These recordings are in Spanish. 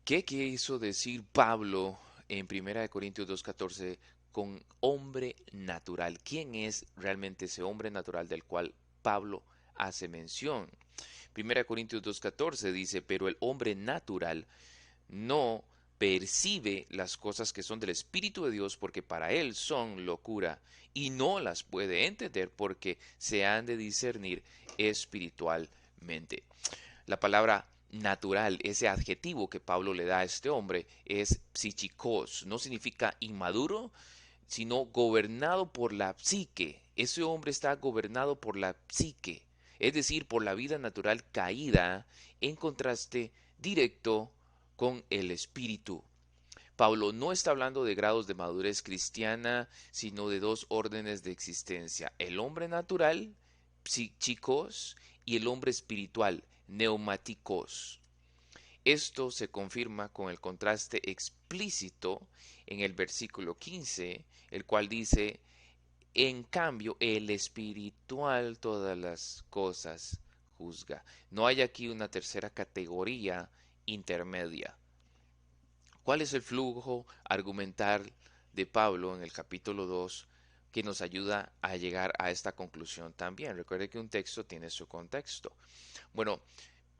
¿Qué quiso decir Pablo en 1 Corintios 2:14 con hombre natural? ¿Quién es realmente ese hombre natural del cual Pablo hace mención? 1 Corintios 2:14 dice, pero el hombre natural no percibe las cosas que son del Espíritu de Dios porque para él son locura y no las puede entender porque se han de discernir espiritualmente. La palabra natural, ese adjetivo que Pablo le da a este hombre es psichikos, no significa inmaduro, sino gobernado por la psique. Ese hombre está gobernado por la psique, es decir, por la vida natural caída, en contraste directo con el espíritu. Pablo no está hablando de grados de madurez cristiana, sino de dos órdenes de existencia: el hombre natural, psíquicos, y el hombre espiritual, neumáticos. Esto se confirma con el contraste explícito en el versículo 15, el cual dice, en cambio, el espiritual todas las cosas juzga. No hay aquí una tercera categoría intermedia. ¿Cuál es el flujo argumental de Pablo en el capítulo 2 que nos ayuda a llegar a esta conclusión también? Recuerde que un texto tiene su contexto. Bueno,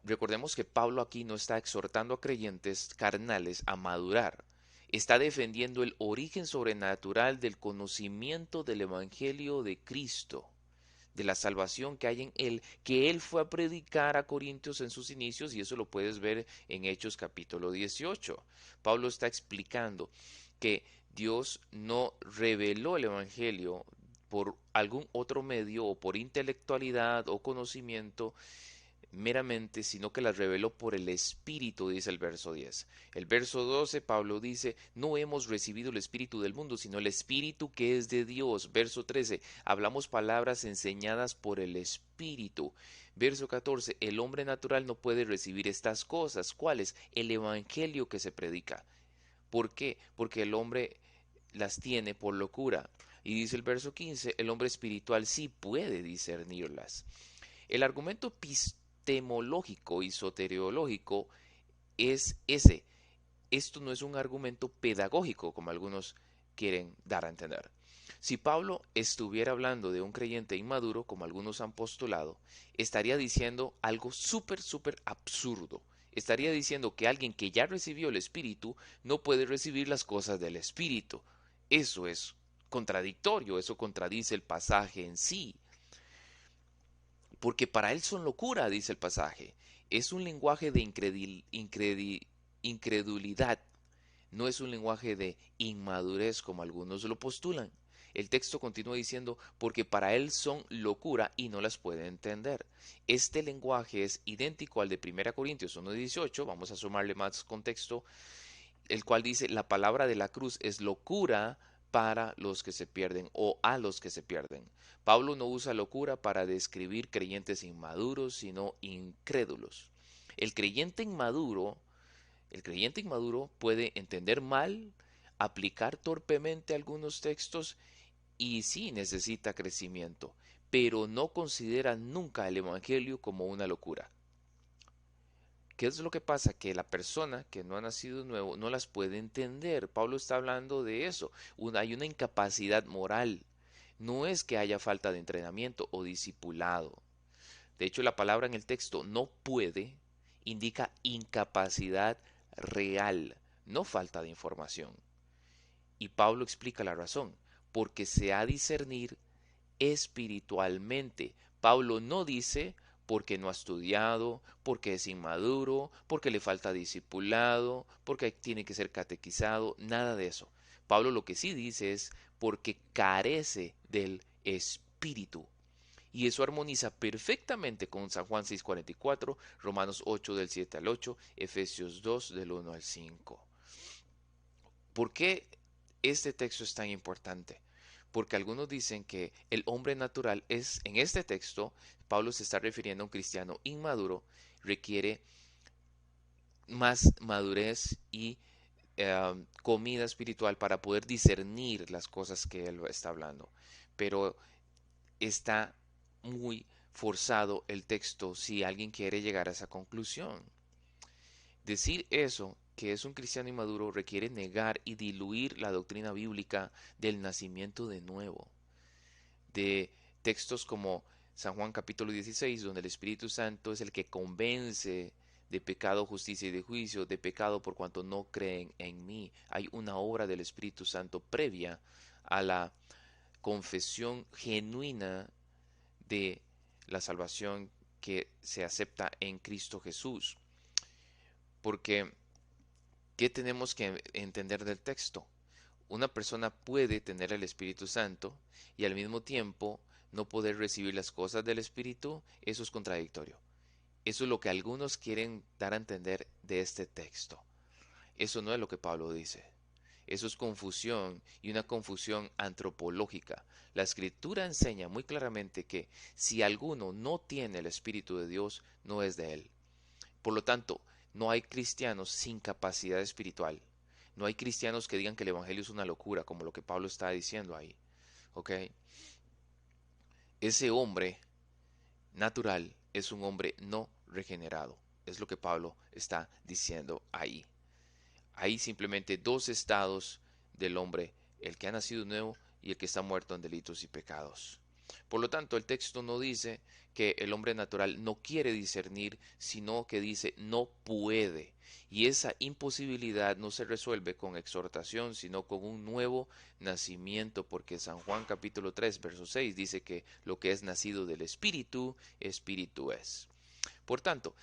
recordemos que Pablo aquí no está exhortando a creyentes carnales a madurar. Está defendiendo el origen sobrenatural del conocimiento del Evangelio de Cristo, de la salvación que hay en Él, que Él fue a predicar a Corintios en sus inicios, y eso lo puedes ver en Hechos capítulo 18. Pablo está explicando que Dios no reveló el Evangelio por algún otro medio o por intelectualidad o conocimiento meramente, sino que las reveló por el Espíritu, dice el verso 10. El verso 12, Pablo dice, no hemos recibido el Espíritu del mundo, sino el Espíritu que es de Dios. Verso 13, hablamos palabras enseñadas por el Espíritu. Verso 14, el hombre natural no puede recibir estas cosas. ¿Cuáles? El Evangelio que se predica. ¿Por qué? Porque el hombre las tiene por locura. Y dice el verso 15, el hombre espiritual sí puede discernirlas. El argumento epistemológico y soteriológico es ese. Esto no es un argumento pedagógico como algunos quieren dar a entender. Si Pablo estuviera hablando de un creyente inmaduro, como algunos han postulado, estaría diciendo algo súper absurdo. Estaría diciendo que alguien que ya recibió el Espíritu no puede recibir las cosas del Espíritu. Eso es contradictorio, eso contradice el pasaje en sí, porque para él son locura, dice el pasaje. Es un lenguaje de incredulidad, no es un lenguaje de inmadurez como algunos lo postulan. El texto continúa diciendo, porque para él son locura y no las puede entender. Este lenguaje es idéntico al de 1 Corintios 1:18, vamos a sumarle más contexto, el cual dice, la palabra de la cruz es locura para los que se pierden o a los que se pierden. Pablo no usa locura para describir creyentes inmaduros, sino incrédulos. El creyente inmaduro, el creyente inmaduro puede entender mal, aplicar torpemente algunos textos y sí necesita crecimiento, pero no considera nunca el evangelio como una locura. ¿Qué es lo que pasa? Que la persona que no ha nacido nuevo no las puede entender. Pablo está hablando de eso. Hay una incapacidad moral. No es que haya falta de entrenamiento o discipulado. De hecho, la palabra en el texto no puede indica incapacidad real, no falta de información. Y Pablo explica la razón, porque se ha de discernir espiritualmente. Pablo no dice porque no ha estudiado, porque es inmaduro, porque le falta discipulado, porque tiene que ser catequizado, nada de eso. Pablo lo que sí dice es porque carece del espíritu. Y eso armoniza perfectamente con San Juan 6:44, Romanos 8 del 7 al 8, Efesios 2 del 1 al 5. ¿Por qué este texto es tan importante? Porque algunos dicen que el hombre natural es, en este texto, Pablo se está refiriendo a un cristiano inmaduro, requiere más madurez y comida espiritual para poder discernir las cosas que él está hablando. Pero está muy forzado el texto si alguien quiere llegar a esa conclusión. Decir eso que es un cristiano inmaduro requiere negar y diluir la doctrina bíblica del nacimiento de nuevo, de textos como San Juan capítulo 16, donde el Espíritu Santo es el que convence de pecado, justicia y de juicio, de pecado por cuanto no creen en mí. Hay una obra del Espíritu Santo previa a la confesión genuina de la salvación que se acepta en Cristo Jesús. Porque, ¿qué tenemos que entender del texto? Una persona puede tener el Espíritu Santo y al mismo tiempo no poder recibir las cosas del Espíritu. Eso es contradictorio. Eso es lo que algunos quieren dar a entender de este texto. Eso no es lo que Pablo dice. Eso es confusión, y una confusión antropológica. La Escritura enseña muy claramente que si alguno no tiene el Espíritu de Dios, no es de él. Por lo tanto, no hay cristianos sin capacidad espiritual. No hay cristianos que digan que el Evangelio es una locura, como lo que Pablo está diciendo ahí. ¿Ok? Ese hombre natural es un hombre no regenerado. Es lo que Pablo está diciendo ahí. Hay simplemente dos estados del hombre, el que ha nacido nuevo y el que está muerto en delitos y pecados. Por lo tanto, el texto no dice que el hombre natural no quiere discernir, sino que dice no puede. Y esa imposibilidad no se resuelve con exhortación, sino con un nuevo nacimiento, porque San Juan capítulo 3, verso 6 dice que lo que es nacido del Espíritu, Espíritu es. Por tanto,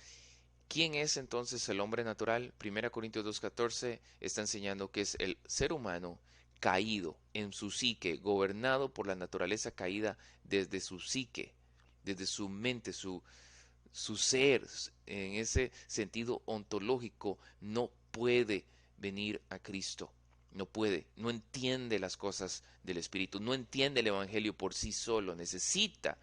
¿quién es entonces el hombre natural? 1 Corintios 2:14 está enseñando que es el ser humano caído en su psique, gobernado por la naturaleza caída desde su psique, desde su mente, su ser, en ese sentido ontológico, no puede venir a Cristo. No puede, no entiende las cosas del Espíritu, no entiende el Evangelio por sí solo, necesita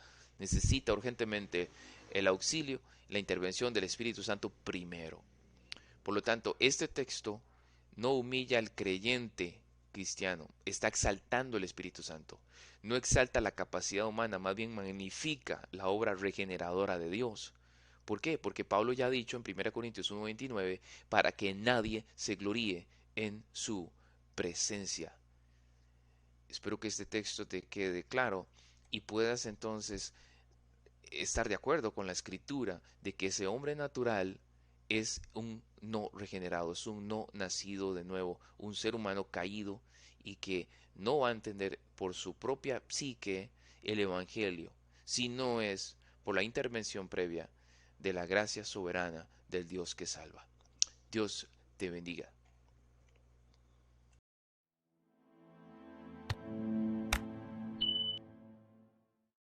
urgentemente el auxilio, la intervención del Espíritu Santo primero. Por lo tanto, este texto no humilla al creyente cristiano, está exaltando el Espíritu Santo. No exalta la capacidad humana, más bien magnifica la obra regeneradora de Dios. ¿Por qué? Porque Pablo ya ha dicho en 1 Corintios 1:29, para que nadie se gloríe en su presencia. Espero que este texto te quede claro y puedas entonces estar de acuerdo con la escritura de que ese hombre natural es un no regenerado, es un no nacido de nuevo, un ser humano caído y que no va a entender por su propia psique el Evangelio, si no es por la intervención previa de la gracia soberana del Dios que salva. Dios te bendiga.